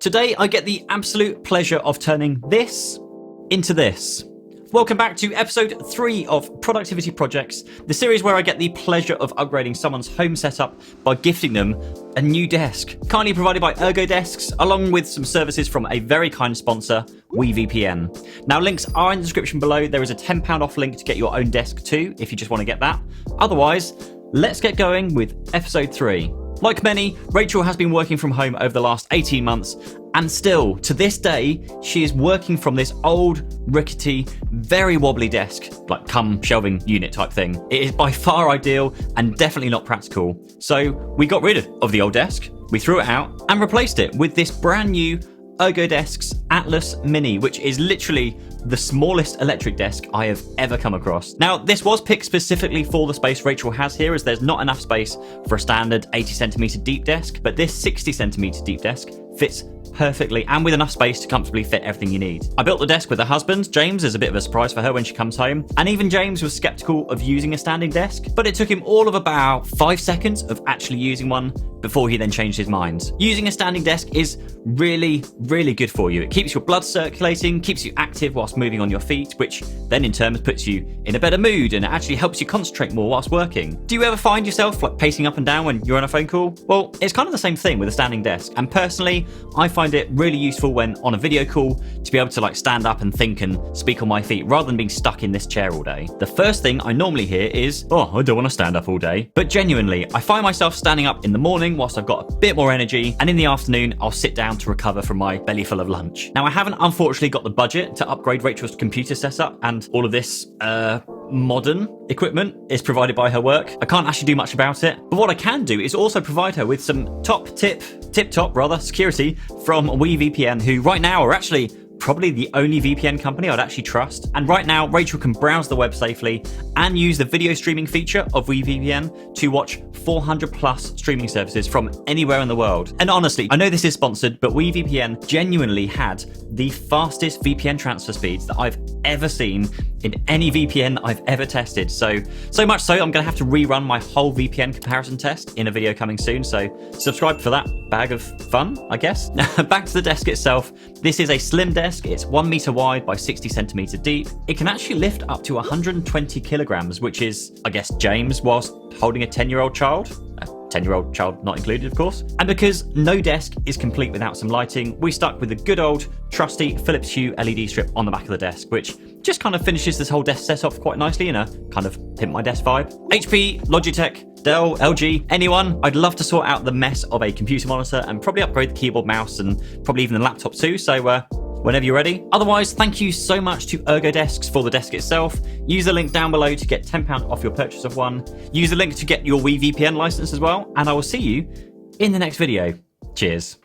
Today I get the absolute pleasure of turning this into this. Welcome back to episode 3 of Productivity Projects, the series where I get the pleasure of upgrading someone's home setup by gifting them a new desk, kindly provided by Ergo Desks, along with some services from a very kind sponsor, VPN. Now, links are in the description below. There is a £10 off link to get your own desk too, if you just want to get that. Otherwise, let's get going with episode 3. Like many, Rachel has been working from home over the last 18 months, and still, to this day, she is working from this old, rickety, very wobbly desk, like cum shelving unit type thing. It is by far ideal and definitely not practical. So we got rid of the old desk, we threw it out, and replaced it with this brand new Ergo Desks Atlas Mini, which is literally the smallest electric desk I have ever come across. Now, this was picked specifically for the space Rachel has here, as there's not enough space for a standard 80cm deep desk, but this 60cm deep desk fits perfectly and with enough space to comfortably fit everything you need. I built the desk with her husband, James, as a bit of a surprise for her when she comes home, and even James was skeptical of using a standing desk, but it took him all of about 5 seconds of actually using one before he then changed his mind. Using a standing desk is really, really good for you. It keeps your blood circulating, keeps you active whilst moving on your feet, which then in turn puts you in a better mood and it actually helps you concentrate more whilst working. Do you ever find yourself like pacing up and down when you're on a phone call? Well, it's kind of the same thing with a standing desk, and personally, I find it really useful when on a video call to be able to like stand up and think and speak on my feet rather than being stuck in this chair all day. The first thing I normally hear is, oh, I don't want to stand up all day. But genuinely, I find myself standing up in the morning whilst I've got a bit more energy, and in the afternoon, I'll sit down to recover from my belly full of lunch. Now, I haven't unfortunately got the budget to upgrade Rachel's computer setup, and all of this modern equipment is provided by her work. I can't actually do much about it, but what I can do is also provide her with some tip-top security from VPN, who right now are actually probably the only VPN company I'd actually trust. And right now, Rachel can browse the web safely and use the video streaming feature of VPN to watch 400 plus streaming services from anywhere in the world. And honestly, I know this is sponsored, but VPN genuinely had the fastest VPN transfer speeds that I've ever seen in any VPN I've ever tested. So much so, I'm gonna have to rerun my whole VPN comparison test in a video coming soon. So subscribe for that bag of fun, I guess. Back to the desk itself. This is a slim desk. It's 1 meter wide by 60cm deep. It can actually lift up to 120 kilograms, which is, I guess, James whilst holding a 10-year-old child. A 10-year-old child not included, of course. And because no desk is complete without some lighting, we stuck with the good old trusty Philips Hue LED strip on the back of the desk, which just kind of finishes this whole desk set off quite nicely in a kind of Pimp My Desk vibe. HP, Logitech, Dell, LG, anyone, I'd love to sort out the mess of a computer monitor and probably upgrade the keyboard, mouse, and probably even the laptop too, so whenever you're ready. Otherwise, thank you so much to Ergo Desks for the desk itself. Use the link down below to get £10 off your purchase of one. Use the link to get your VPN license as well, and I will see you in the next video. Cheers.